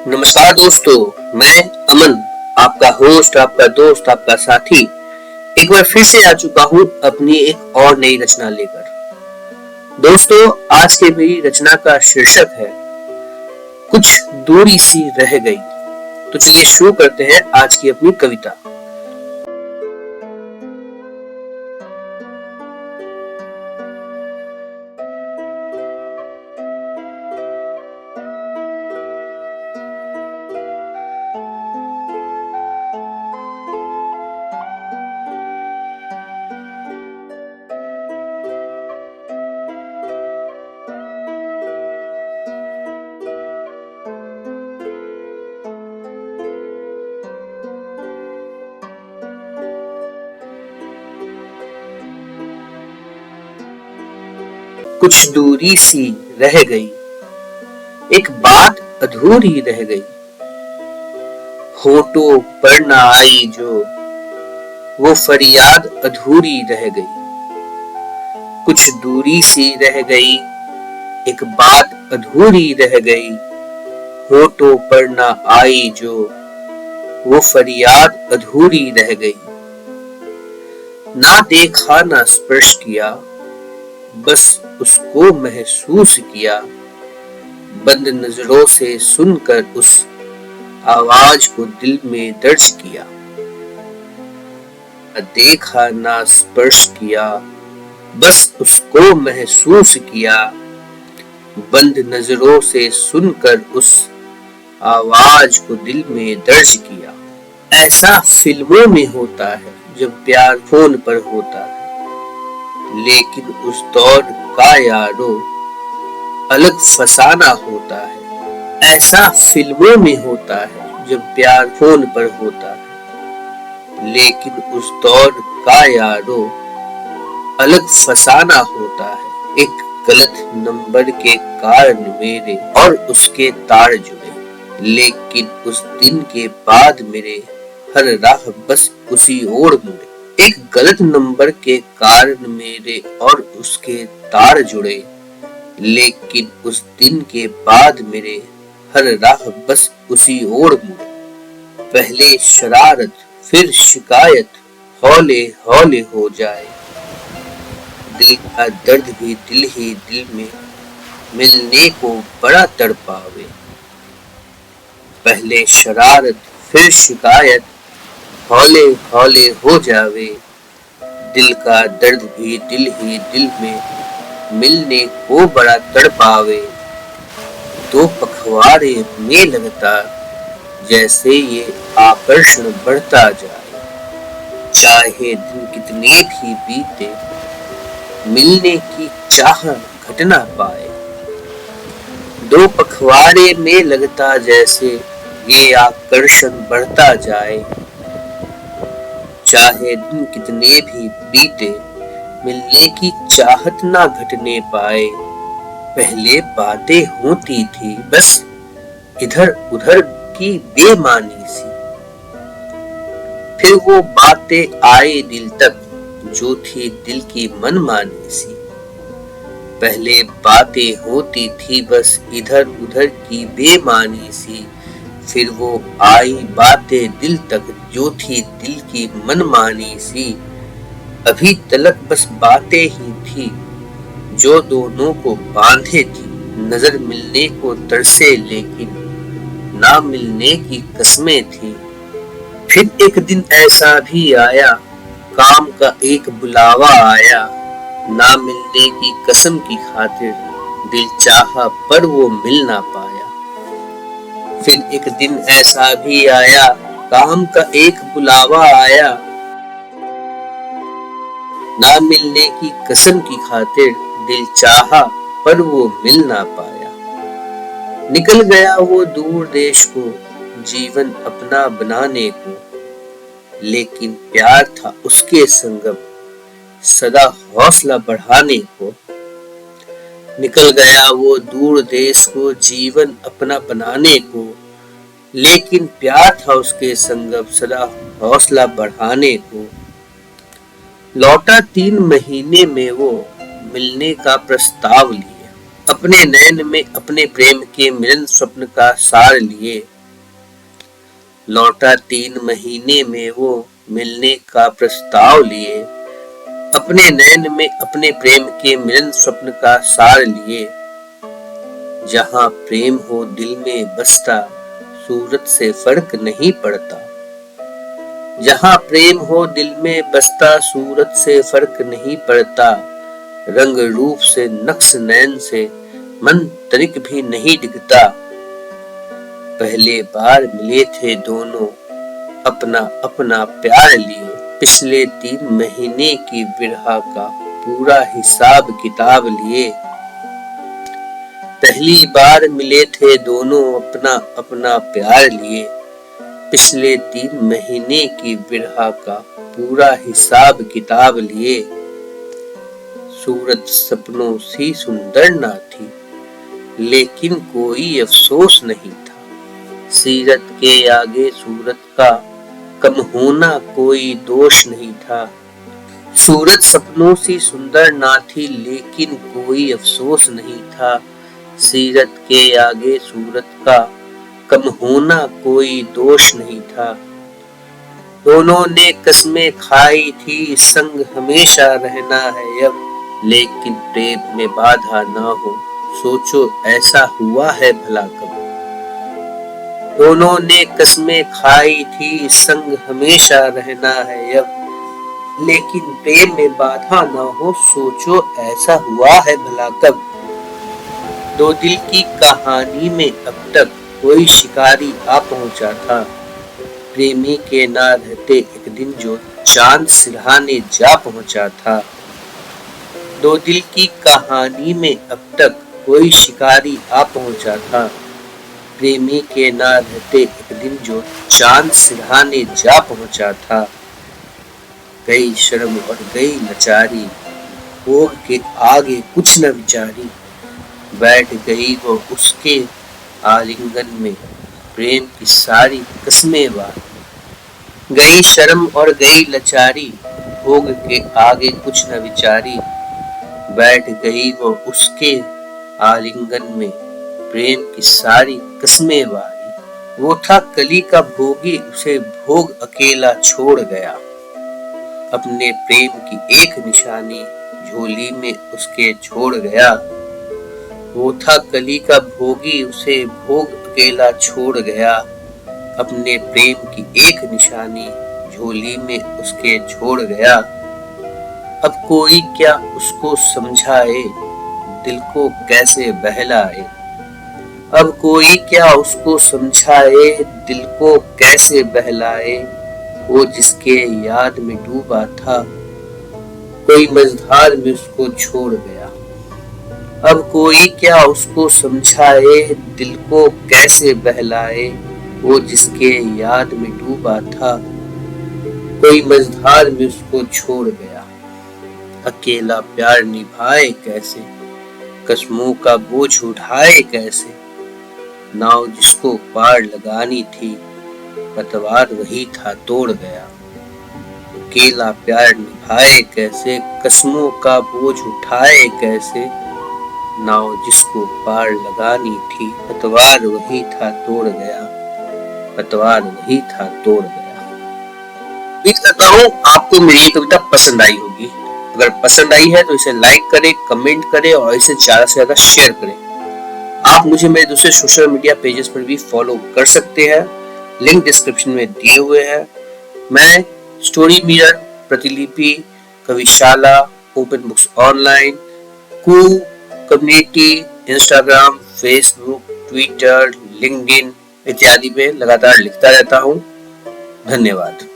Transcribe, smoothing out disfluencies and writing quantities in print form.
नमस्कार दोस्तों, मैं अमन, आपका होस्ट, आपका दोस्त, आपका साथी एक बार फिर से आ चुका हूँ अपनी एक और नई रचना लेकर। दोस्तों, आज के मेरी रचना का शीर्षक है कुछ दूरी सी रह गई। तो चलिए शुरू करते हैं आज की अपनी कविता। कुछ दूरी सी रह गई, एक बात अधूरी रह गई। होठों पर न आई जो वो फरियाद अधूरी रह गई। कुछ दूरी सी रह गई, एक बात अधूरी रह गई। होठों पर न आई जो वो फरियाद अधूरी रह गई। ना देखा ना स्पर्श किया, बस उसको महसूस किया। बंद नजरों से सुनकर उस आवाज को दिल में दर्ज किया। देखा ना स्पर्श किया, बस उसको महसूस किया। बंद नजरों से सुनकर उस आवाज को दिल में दर्ज किया। ऐसा फिल्मों में होता है जब प्यार फोन पर होता है, लेकिन उस दौर का यारो अलग फसाना होता है। ऐसा फिल्मों में होता है जब प्यार फोन पर होता है, लेकिन उस दौर का यारो अलग फसाना होता है। एक गलत नंबर के कारण मेरे और उसके तार जुड़े, लेकिन उस दिन के बाद मेरे हर राह बस उसी ओर मुड़े। एक गलत नंबर के कारण मेरे और उसके तार जुड़े, लेकिन उस दिन के बाद मेरे हर राह बस उसी ओर मुड़े। पहले शरारत फिर शिकायत, हौले हौले हो जाए। दिल का दर्द भी दिल ही दिल में मिलने को बड़ा तड़पावे। पहले शरारत फिर शिकायत, हौले हौले हो जावे। दिल का दर्द भी दिल ही दिल में मिलने को बड़ा तड़पावे। दो पखवाड़े में लगता जैसे ये आकर्षण बढ़ता जाए। चाहे दिन कितने भी बीते, मिलने की चाह घट ना पाए। दो पखवाड़े में लगता जैसे ये आकर्षण बढ़ता जाए। चाहे दिन कितने भी बीते, मिलने की चाहत ना घटने पाए। पहले बातें होती थी बस इधर उधर की बेमानी सी, फिर वो बातें आए दिल तक जो थी दिल की मनमानी सी। पहले बातें होती थी बस इधर उधर की बेमानी सी, फिर वो आई बातें दिल तक जो थी दिल की मनमानी सी। अभी तलक बस बातें ही थी जो दोनों को बांधे थी। नजर मिलने को तरसे लेकिन ना मिलने की कसमें थी। फिर एक दिन ऐसा भी आया, काम का एक बुलावा आया। ना मिलने की कसम की खातिर दिल चाहा पर वो मिल ना पाया। फिर एक दिन ऐसा भी आया, काम का एक बुलावा आया। ना मिलने की कसम की खातिर दिल चाहा पर वो मिल ना पाया। निकल गया वो दूर देश को जीवन अपना बनाने को, लेकिन प्यार था उसके संगम सदा हौसला बढ़ाने को। निकल गया वो दूर देश को जीवन अपना बनाने को, लेकिन प्यार था उसके संगम सदा हौसला बढ़ाने को। लौटा 3 महीने में वो मिलने का प्रस्ताव लिए, अपने नयन में अपने प्रेम के मिलन स्वप्न का सार लिए। लौटा 3 महीने में वो मिलने का प्रस्ताव लिए, अपने नयन में अपने प्रेम के मिलन स्वप्न का सार लिए। जहां प्रेम हो दिल में बसता, सूरत से फर्क नहीं पड़ता। जहां प्रेम हो दिल में बसता, सूरत से फर्क नहीं पड़ता। रंग रूप से नक्श नयन से मन तनिक भी नहीं दिखता। पहले बार मिले थे दोनों, अपना अपना प्यार लिए, पिछले 3 महीने की विरह का पूरा हिसाब किताब लिए। पहली बार मिले थे दोनों, अपना अपना प्यार लिए, पिछले 3 महीने की विरह का पूरा हिसाब किताब लिए। सूरत सपनों सी सुंदर ना थी, लेकिन कोई अफसोस नहीं था। सीरत के आगे सूरत का कम होना कोई दोष नहीं था। सूरत सपनों सी सुंदर ना थी, लेकिन कोई अफसोस नहीं था। सीरत के आगे सूरत का कम होना कोई दोष नहीं था। दोनों ने कसमें खाई थी, संग हमेशा रहना है अब, लेकिन प्रेम में बाधा ना हो, सोचो ऐसा हुआ है भला कब। दोनों ने कसमें खाई थी, संग हमेशा रहना है अब, लेकिन प्रेम में बाधा ना हो, सोचो ऐसा हुआ है भला कब। दो दिल की कहानी में अब तक कोई शिकारी आ पहुंचा था। प्रेमी के ना रहते एक दिन जो चांद सिरहाने जा पहुंचा था। दो दिल की कहानी में अब तक कोई शिकारी आ पहुंचा था। प्रेमी के ना रहते एक दिन जो चांद सिरहाने जा पहुंचा था। गई शर्म और गई लाचारी, भोग के आगे कुछ न विचारी। बैठ गई वो उसके आलिंगन में, प्रेम की सारी कस्में वारी। गई शर्म और गई लाचारी, भोग के आगे कुछ न विचारी। बैठ गई वो उसके आलिंगन में, प्रेम की सारी कस्में वारी। वो था कली का भोगी, उसे भोग अकेला छोड़ गया। अपने प्रेम की एक निशानी झोली में उसके छोड़ गया। वो था कली का भोगी, उसे भोग अकेला छोड़ गया। अपने प्रेम की एक निशानी झोली में उसके छोड़ गया। अब कोई क्या उसको समझाए, दिल को कैसे बहलाए। अब कोई क्या उसको समझाए, दिल को कैसे बहलाए। वो जिसके याद में डूबा था, कोई मझधार में उसको छोड़ गया। अब कोई क्या उसको समझाए, दिल को कैसे बहलाए। वो जिसके याद में डूबा था, कोई मझधार में उसको छोड़ गया। अकेला प्यार निभाए कैसे, कसमों का बोझ उठाए कैसे। नाव जिसको पार लगानी थी, पतवार वही था तोड़ गया। अकेला प्यार निभाए कैसे, कसमों का बोझ उठाए कैसे। नाव जिसको पार लगानी थी, पतवार वही था तोड़ गया। पतवार वही था तोड़ गया। उम्मीद करता हूँ आपको मेरी ये कविता पसंद आई होगी। अगर पसंद आई है तो इसे लाइक करें, कमेंट करें और इसे ज्यादा से ज्यादा शेयर करें। आप मुझे मेरे दूसरे सोशल मीडिया पेजेस पर भी फॉलो कर सकते हैं, लिंक डिस्क्रिप्शन में दिए हुए हैं। मैं Story Mirror, Pratilipi, Kavishala, open books online, Koo community, Instagram, Facebook, Twitter, LinkedIn इत्यादि पे लगातार लिखता रहता हूँ। धन्यवाद।